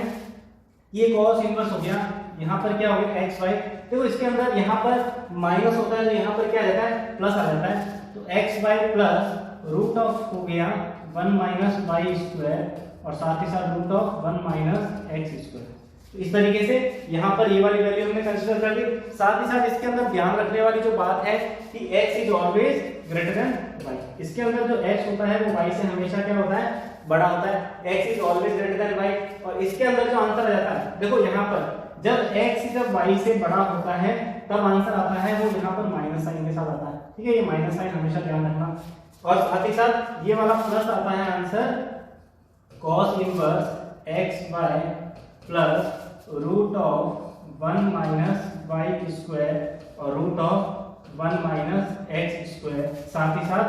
ये cos इनवर्स हो गया, यहाँ पर क्या हो गया x y, देखो इसके अंदर यहाँ पर माइनस होता है तो यहाँ पर क्या आ जाता है, प्लस आ जाता है, तो x y plus root of हो गया 1 माइनस वाई स्क्वायर और साथ ही साथ root of 1 minus x square. तो इस तरीके से यहाँ पर ये वाली वैल्यू हमने कंसीडर कर ली। साथ ही साथ इसके अंदर ध्यान रखने वाली जो बात है कि x is always greater then y, इसके अंदर जो x होता है वो y से हमेशा क्या होता है, बड़ा होता है, x is always greater then y। और इसके अंदर जो आंसर आ जाता है, देखो यहाँ पर जब x जब y से बड़ा होता है तब आंसर आता है वो यहाँ पर माइनस साइन के साथ आता है। ठीक है, ये माइनस साइन हमेशा ध्यान रखना। और साथ ही साथ ये वाला प्लस आता है answer cos inverse x y plus root of 1 minus y square और root of 1 minus x square. साथ ही साथ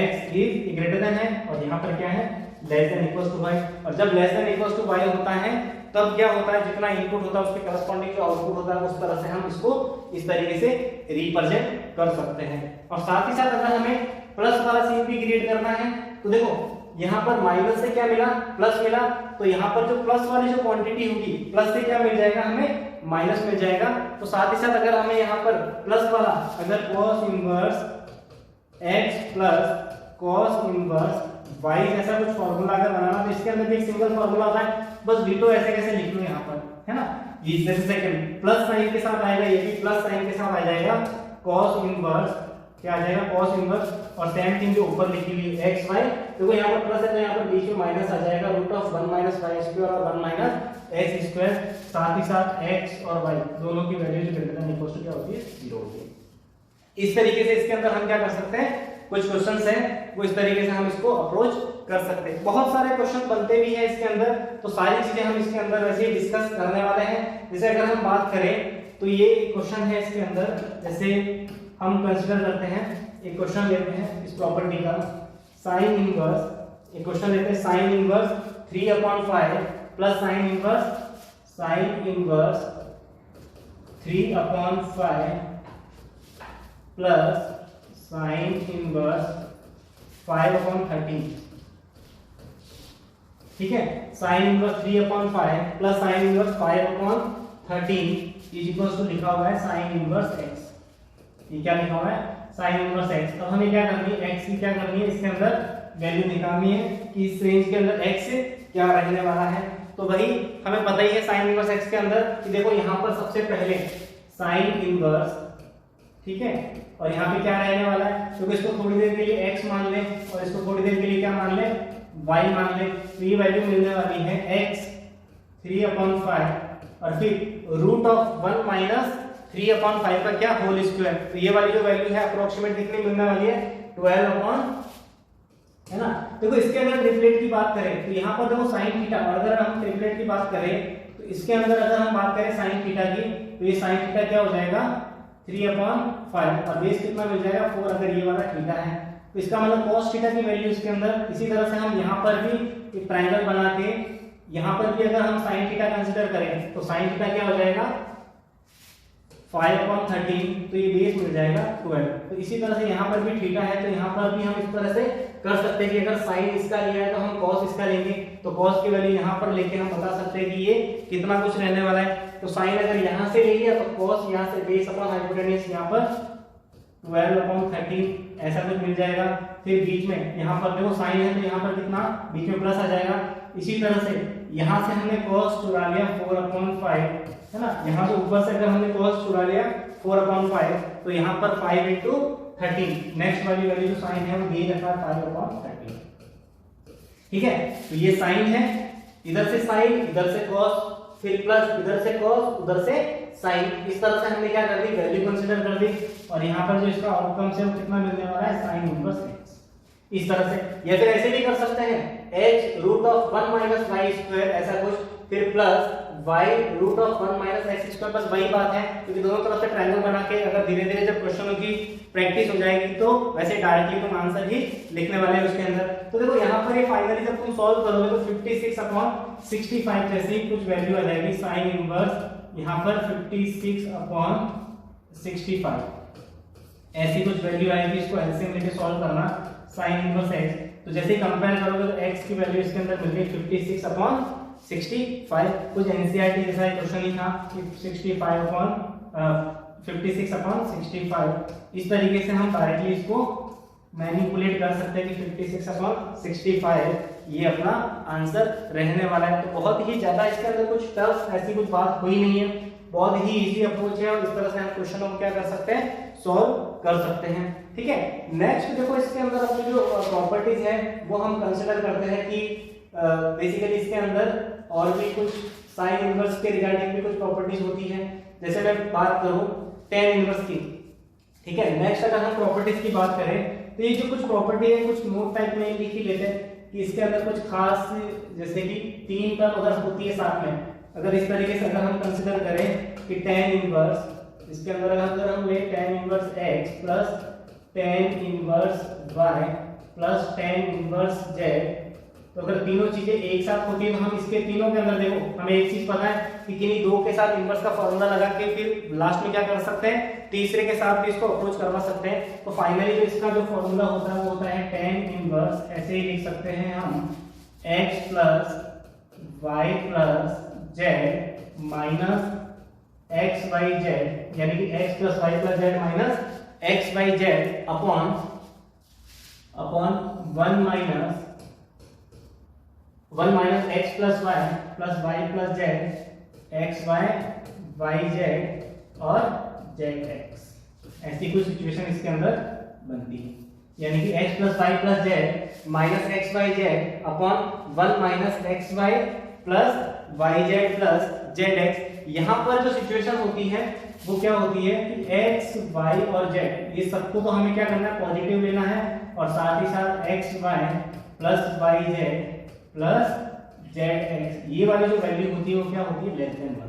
x इज ग्रेटर देन है और यहाँ पर क्या है, less than equals to y। और जब less than equals to y होता है तब क्या होता है, जितना इनपुट होता है उसके करस्पॉन्डिंग जो आउटपुट होता है उस तरह से हम इसको इस तरीके से रिप्रेजेंट कर सकते हैं। और साथ ही साथ अगर हमें प्लस वाला सीन भी क्रिएट करना है तो देखो यहाँ पर माइनस से क्या मिला, प्लस मिला, तो यहाँ पर जो प्लस वाली जो क्वांटिटी होगी प्लस से क्या मिल जाएगा, हमें माइनस मिल जाएगा। तो साथ ही साथ अगर हमें यहाँ पर प्लस वाला अगर cos inverse x plus cos inverse y जैसा कुछ फॉर्मूला अगर बनाना तो इसके अंदर भी एक सिंगल फॉर्मूला होता है, बस डिटो ऐसे कैसे लिख लो यहाँ पर, है ना, ये जैसे सेकंड प्लस साइन के साथ आएगा, ये भी प्लस साइन के साथ आ जाएगा, cos इनवर्स क्या आ जाएगा, cos इनवर्स और सेम थिंग जो ऊपर लिखी हुई है x y, देखो यहाँ पर प्लस है तो यहाँ पर बीच में माइनस आ जाएगा, root of 1 minus y square और 1 माइनस एक्स स्क्वायर। साथ ही साथ x और y दोनों की value greater than equal to क्या होती है, 0 होती है। इस तरीके से इसके अंदर हम क्या कर सकते हैं, कुछ क्वेश्चंस हैं वो इस तरीके से हम इसको अप्रोच कर सकते हैं। बहुत सारे क्वेश्चन बनते भी हैं इसके अंदर, तो सारी चीजें हम इसके अंदर वैसे ही डिस्कस करने वाले हैं। जैसे अगर हम बात करें तो ये क्वेश्चन है इसके अंदर, जैसे हम कंसीडर करते हैं एक क्वेश्चन लेते हैं इस प्रॉपर्टी का साइन इनवर्स, एक क्वेश्चन लेते हैं sine inverse 3/5 plus sine inverse 3/5 plus sine inverse 5/13। ठीक है, sine inverse 3/5 plus sine inverse 5/13 is equal to लिखा हुआ है साइन इनवर्स x। ये क्या लिखा हुआ है, साइन इनवर्स x। अब हमें क्या करनी है, x की क्या करनी है, इसके अंदर वैल्यू निकालनी है कि इस रेंज के अंदर x क्या रहने वाला है। तो वही हमें पता ही है साइन इनवर्स x के अंदर कि देखो यहाँ पर सबसे पहले साइन इनवर्स, ठीक है, और यहाँ पे क्या रहने वाला है, क्योंकि इसको थोड़ी देर के लिए x मान ले और इसको थोड़ी देर के लिए क्या मान ले, y मान ले। तो ये वैल्यू मिलने वाली है x 3/5 और फिर रूट ऑफ 1 माइनस 3/5 का क्या होल स्क्वायर। तो ये वाली जो वैल्यू है अप्रोक्सीमेट कितनी मिलने वाली है, 12 है ना। देखो इसके अंदर ट्रिपलेट की बात करें तो यहाँ पर देखो साइन थीटा, और अगर हम ट्रिपलेट की बात करें तो इसके अंदर अगर हम बात करें साइन थीटा की तो ये साइन थीटा क्या हो जाएगा 3/5 और बेस कितना मिल जाएगा 4 अगर ये वाला थीटा है। तो इसका मतलब cos थीटा की वैल्यू इसके अंदर, इसी तरह से हम यहाँ पर भी एक ट्रायंगल बना के यहाँ पर भी अगर हम साइन थीटा कंसीडर करें तो साइन थीटा क्या हो जाएगा 5/13, तो ये बेस मिल जाएगा 12। तो इसी तरह से यहाँ पर भी थीटा है तो यहाँ पर भी हम इस तरह से कर सकते हैं कि अगर साइन इसका लिया है तो हम cos इसका लेंगे, तो cos की वैल्यू यहाँ पर लेके हम बता सकते हैं कि ये कितना कुछ रहने वाला है। तो साइन अगर यहाँ से ले लिया तो cos यहाँ से बेस अपॉन हाइपोटेन्यूज यहाँ पर 12/13 ऐसा कुछ मिल जाएगा। फिर बीच में यहाँ पर देखो साइन है तो यहाँ पर कितना बीच में प्लस आ जाएगा। इसी तरह से यहाँ से हमने cos चुरा लिया 4/5, है ना, यहाँ से ऊपर से अगर हमने cos चुरा लिया 4/5 तो यहाँ पर 5/13 नेक्स्ट वाली वैल्यू जो साइन है वो दे रखा है 5/13, ठीक है। तो ये साइन है, इधर से साइन इधर से cos फिर प्लस इधर से cos उधर से साइन, इस तरह से हमने क्या कर दी वैल्यू कंसीडर कर दी और यहाँ पर जो इसका आउटकम है वो कितना मिलने वाला है साइन इनवर्स x। इस तरह से या फिर ऐसे भी कर सकते हैं h root of 1 minus y square ऐसा कुछ, फिर plus y root of 1 minus x square, बस वही बात है क्योंकि दोनों तरफ से ट्रायंगल बना के अगर धीरे धीरे जब क्वेश्चनों की प्रैक्टिस हो जाएगी तो वैसे डायरेक्टली तुम आंसर ही लिखने वाले हैं उसके अंदर। तो देखो यहाँ पर ये फाइनली जब तुम सॉल्व करोगे तो 56/65 जैसी कुछ वैल्यू आ जाएगी साइन इनवर्स यहाँ पर 56/65 ऐसी कुछ वैल्यू आएगी। इसको एलसीएम लेके सॉल्व करना साइन इनवर्स x, तो जैसे ही कंपेयर करोगे तो x की वैल्यू इसके अंदर मिल गई 56/65। कुछ एनसीईआरटी जैसा क्वेश्चन ही था कि 56/65 इस तरीके से हम डायरेक्टली इसको मैनिपुलेट कर सकते हैं कि 56/65 ये अपना आंसर रहने वाला है। तो बहुत ही ज्यादा इसके अंदर कुछ टफ ऐसी कुछ बात हुई नहीं है, बहुत ही इजी अप्रोच है और इस तरह से हम क्वेश्चनों को क्या कर सकते हैं सॉल्व कर सकते हैं, ठीक है। नेक्स्ट देखो इसके अंदर अपनी जो प्रॉपर्टीज है वो हम कंसीडर करते हैं कि बेसिकली इसके अंदर और भी कुछ साइन इनवर्स के रिगार्डिंग भी कुछ प्रॉपर्टीज होती है। जैसे मैं बात करूं tan इनवर्स की, ठीक है। नेक्स्ट अगर हम प्रॉपर्टीज की बात करें तो ये जो कुछ प्रॉपर्टी है कुछ नोट टाइप में लिख ही लेते हैं कि इसके अंदर कुछ खास जैसे कि 3 टर्म अगर होती है साथ में, अगर इस तरीके से अगर हम कंसीडर करें कि tan इनवर्स इसके अंदर अगर हम ले tan inverse x plus tan inverse y plus tan inverse z, तो अगर तीनों चीजें एक साथ होती है तो हम इसके तीनों के अंदर देखो हमें एक चीज पता है कि किन्हीं दो के साथ इनवर्स का फॉर्मूला लगा के फिर लास्ट में क्या कर सकते हैं तीसरे के साथ भी इसको अप्रोच करवा सकते हैं। तो फाइनली जो इसका जो फॉर्मूला होता है वो होता है tan इनवर्स, ऐसे ही लिख सकते हैं हम x plus y plus z minus x y z, यानी कि x plus y plus z minus x y z upon 1 minus x plus y plus z x y y z और z x, ऐसी कुछ situation इसके अंदर बनती है। यानी कि x plus y plus z minus x y z upon 1 minus x y plus y z plus z x. यहाँ पर जो सिचुएशन होती है वो क्या होती है कि x, y और z ये सबको तो हमें क्या करना है पॉजिटिव लेना है और साथ ही साथ x, y plus y z plus z x, ये वाली जो वैल्यू होती है वो क्या होती है लेस देन 1।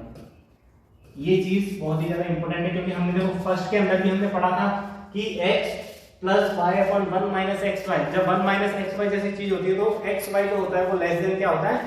ये चीज बहुत ही ज्यादा इंपॉर्टेंट है क्योंकि हमने देखो फर्स्ट के अंदर भी हमने पढ़ा था कि x plus y upon 1 minus x y, जब 1 माइनस एक्स वाई जैसी चीज होती है तो एक्स वाई जो होता है वो लेस देन क्या होता है